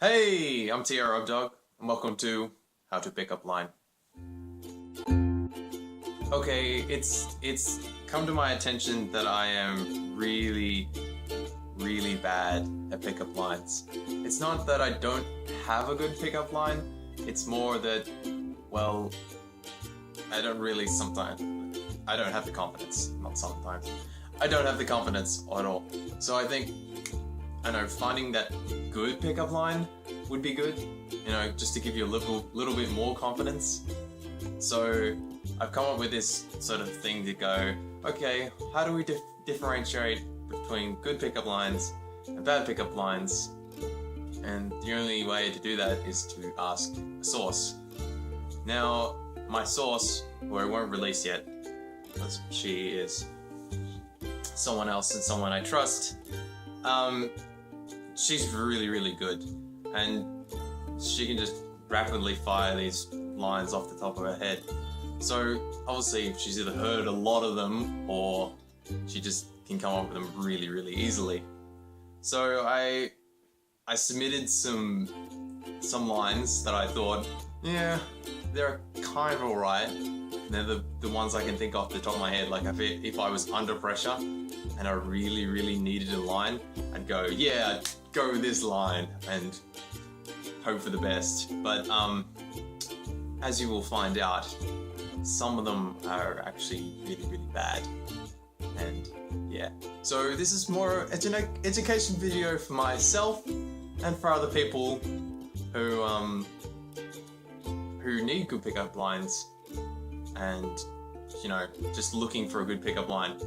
Hey, I'm TRrobdog, and welcome to How to Pick Up Line. Okay, it's come to my attention that I am really bad at pickup lines. It's not that I don't have a good pickup line, it's more that, well, I don't have the confidence, not sometimes. I don't have the confidence at all. So I think, finding that good pickup line would be good, just to give you a little bit more confidence. So I've come up with this sort of thing to go, okay, how do we differentiate between good pickup lines and bad pickup lines? And the only way to do that is to ask a source. Now, my source, who I won't release yet, because she is someone else and someone I trust, she's really good, and she can just rapidly fire these lines off the top of her head. So obviously she's either heard a lot of them or she just can come up with them really easily. So I submitted some lines that I thought, yeah, they're kind of alright. They're the ones I can think off the top of my head. Like if I was under pressure and I really needed a line, I'd go, yeah, I'd go with this line and hope for the best. But as you will find out, some of them are actually really bad. And yeah, so this is more an education video for myself and for other people who need good pickup lines and just looking for a good pickup line.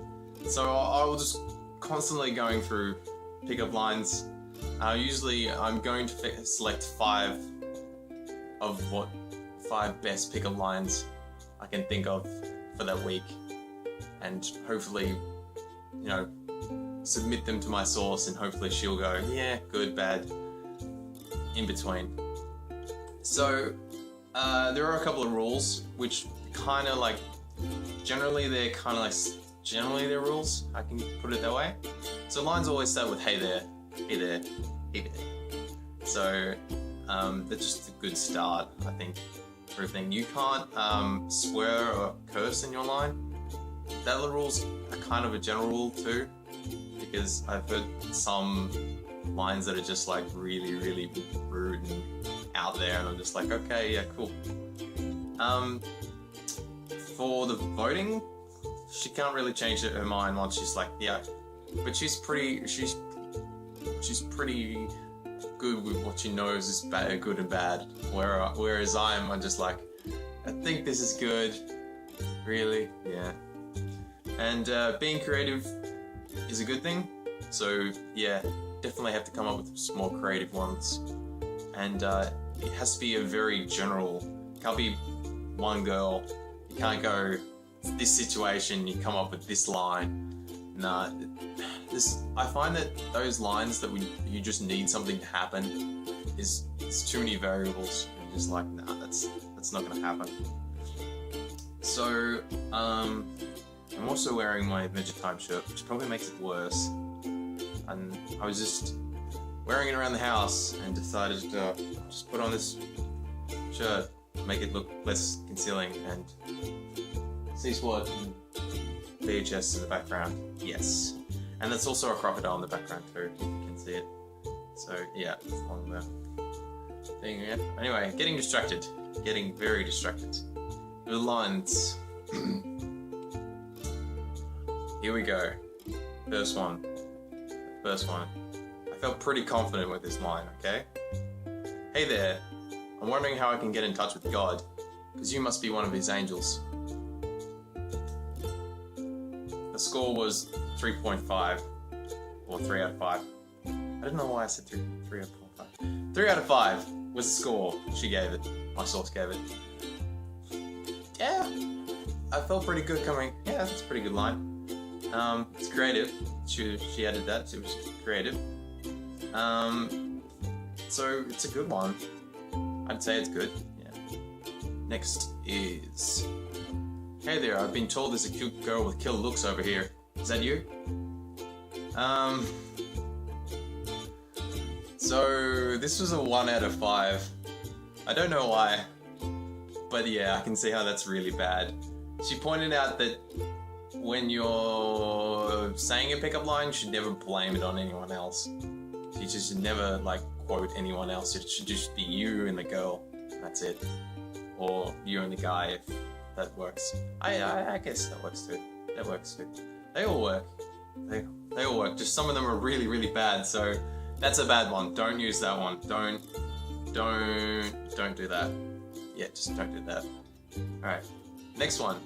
So I will just constantly going through pickup lines. Usually I'm going to select 5 best pickup lines I can think of for that week, and hopefully submit them to my source, and hopefully she'll go, yeah, good, bad, in between. So there are a couple of rules which kind of like generally they're rules, I can put it that way. So lines always start with hey there, hey there, hey there. So that's just a good start, I think, for everything. You can't swear or curse in your line. That rules are kind of a general rule too, because I've heard some lines that are just like really rude and out there, and I'm just like, okay, yeah, cool. For the voting, she can't really change her mind once she's like, yeah, but she's pretty good with what she knows is bad, good and bad. Whereas I'm just like, I think this is good, really, yeah. And being creative is a good thing. So yeah, definitely have to come up with some more creative ones. And it has to be a very general. Can't be one girl. You can't go, this situation, you come up with this line. Nah, I find that those lines that you just need something to happen it's too many variables. And just like, nah, that's not gonna happen. So I'm also wearing my Adventure Time shirt, which probably makes it worse. And I was just wearing it around the house and decided to just put on this shirt, make it look less concealing, and see what VHS in the background. Yes. And there's also a crocodile in the background too, if you can see it. So yeah, it's on the thing. Yeah. Anyway, getting very distracted. The lines. Here we go. First one. I felt pretty confident with this line, okay? Hey there, I'm wondering how I can get in touch with God, because you must be one of his angels. The score was 3.5, or 3 out of 5. I don't know why I said 3 out of 5. 3 out of 5 was the score she gave it. My source gave it. Yeah, I felt pretty good coming. Yeah, that's a pretty good line. It's creative. She added that. It was creative. So it's a good one. I'd say it's good. Yeah. Next is, hey there, I've been told there's a cute girl with killer looks over here. Is that you? So this was a 1 out of 5. I don't know why, but yeah, I can see how that's really bad. She pointed out that when you're saying a pickup line, you should never blame it on anyone else. You just should never like quote anyone else. It should just be you and the girl. That's it. Or you and the guy, if that works. I guess that works too. That works too. They all work. They all work. Just some of them are really, really bad. So that's a bad one. Don't use that one. Don't do that. Yeah, just don't do that. All right. Next one.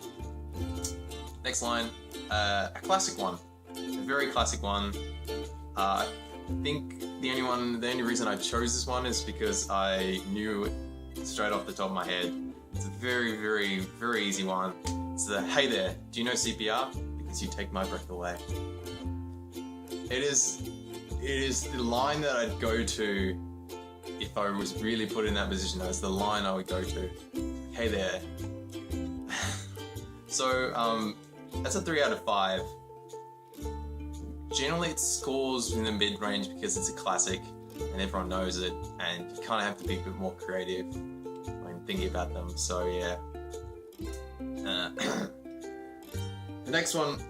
Next line. A classic one. A very classic one. I think the only reason I chose this one is because I knew it straight off the top of my head. It's a very, very, very easy one. It's the, hey there, do you know CPR? Because you take my breath away. It is the line that I'd go to if I was really put in that position. That's the line I would go to. Hey there. So, that's a 3 out of 5. Generally it scores in the mid-range because it's a classic and everyone knows it, and you kind of have to be a bit more creative when thinking about them, so yeah. The next line,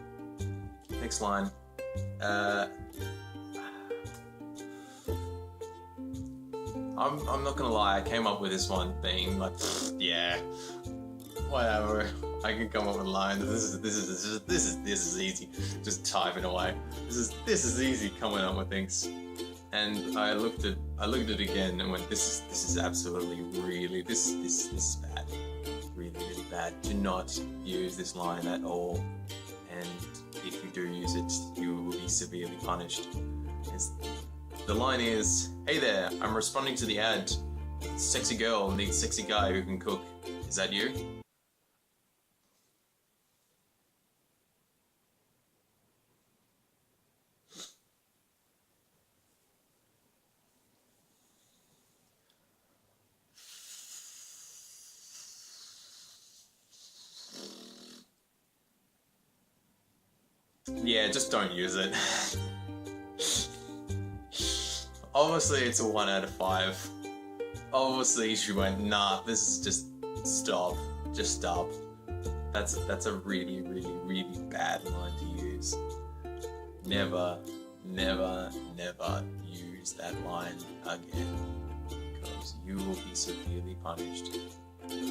I'm not gonna lie, I came up with this one being like, yeah, whatever. I can come up with lines. This is easy. Just typing away. This is easy coming up with things. And I looked at it again and went, this is absolutely really this is bad. Really, really bad. Do not use this line at all. And if you do use it, you will be severely punished. The line is, hey there, I'm responding to the ad. Sexy girl needs sexy guy who can cook. Is that you? Yeah, just don't use it. Obviously it's a 1 out of 5. Obviously she went, nah, this is just stop. Just stop. That's a really, really, really bad line to use. Never, never, never use that line again, because you will be severely punished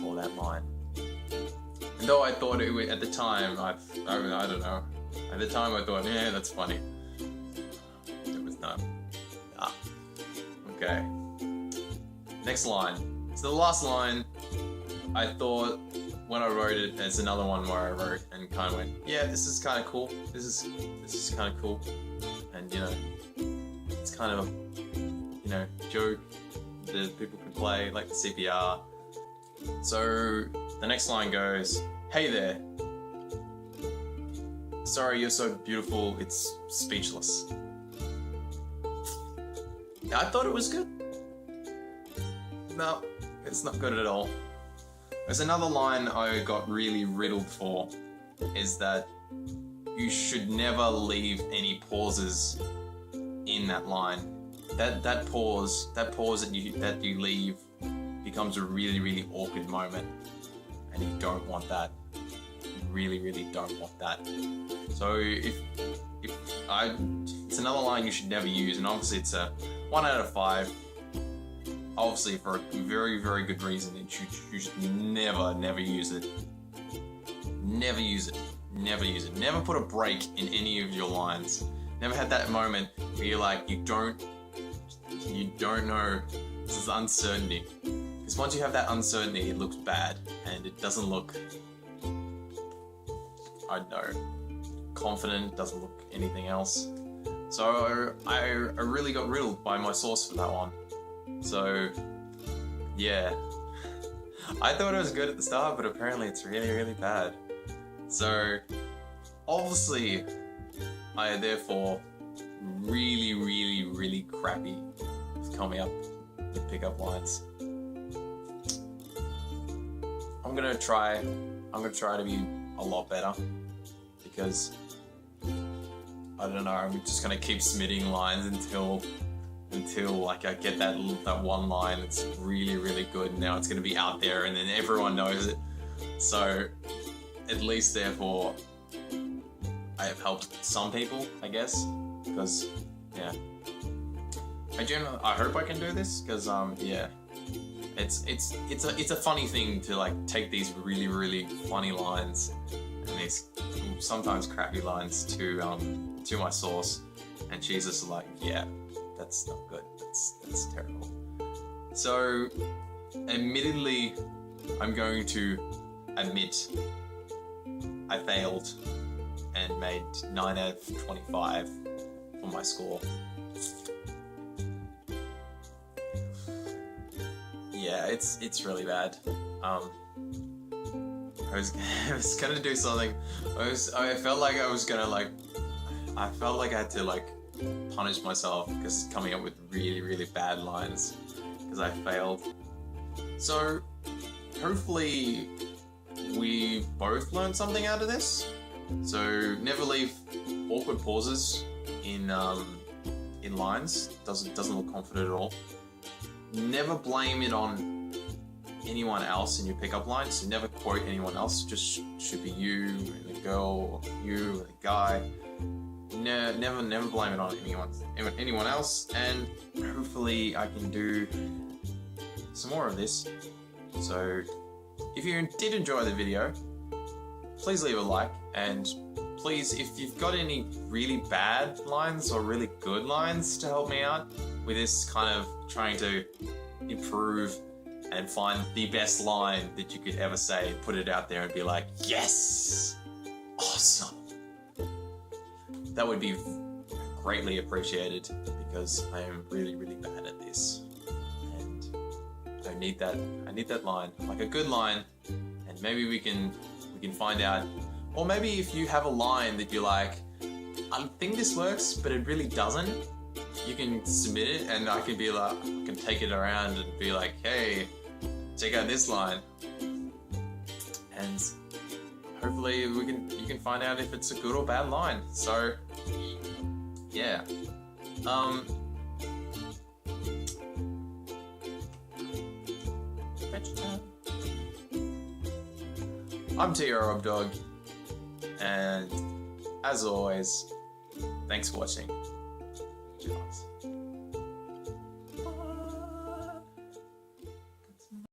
for that line. And though I thought it would, at the time, I don't know. At the time I thought, yeah, that's funny. It was not. Ah. Okay. Next line. So the last line, I thought when I wrote it, there's another one where I wrote and kind of went, yeah, this is kind of cool. This is kind of cool. And you know, it's kind of a, you know, joke that people can play, like the CPR. So the next line goes, hey there. Sorry, you're so beautiful, it's speechless. I thought it was good. No, it's not good at all. There's another line I got really riddled for, is that you should never leave any pauses in that line. That pause that you leave becomes a really, really awkward moment, and you don't want that. You really, really don't want that. So it's another line you should never use, and obviously it's a 1 out of 5. Obviously for a very, very good reason. You should never use it. Never use it. Never use it. Never put a break in any of your lines. Never had that moment where you're like, you don't know. This is uncertainty. Because once you have that uncertainty, it looks bad, and it doesn't look, I don't know, confident, doesn't look anything else. So I really got riddled by my source for that one. So yeah, I thought it was good at the start, but apparently it's really, really bad. So obviously I therefore really, really, really crappy with coming up with pickup lines. I'm gonna try to be a lot better, because I don't know, I'm just gonna keep submitting lines until until like I get that one line that's really, really good, and now it's going to be out there and then everyone knows it. So at least therefore I have helped some people, I guess, because yeah, I hope I can do this, because yeah, it's a funny thing to like take these really, really funny lines and these sometimes crappy lines to my source, and she's just like, yeah, that's not good, that's terrible. So admittedly, I'm going to admit I failed and made 9 out of 25 for my score. Yeah, it's really bad. I was gonna do something. I felt like I had to like punish myself because coming up with really, really bad lines because I failed. So hopefully we both learned something out of this. So never leave awkward pauses in lines. Doesn't look confident at all. Never blame it on anyone else in your pickup lines. So never quote anyone else. Just should be you and the girl, or you and the guy. Never blame it on anyone else. And hopefully I can do some more of this. So if you did enjoy the video, please leave a like, and please, if you've got any really bad lines or really good lines to help me out with this kind of trying to improve and find the best line that you could ever say, put it out there and be like, yes, awesome. That would be greatly appreciated, because I am really, really bad at this. And I need that line, like a good line, and maybe we can find out. Or maybe if you have a line that you're like, I think this works, but it really doesn't, you can submit it, and I can be like, I can take it around and be like, hey, check out this line, and hopefully you can find out if it's a good or bad line. So yeah, I'm TRrobdog, and as always, thanks for watching. Cheers.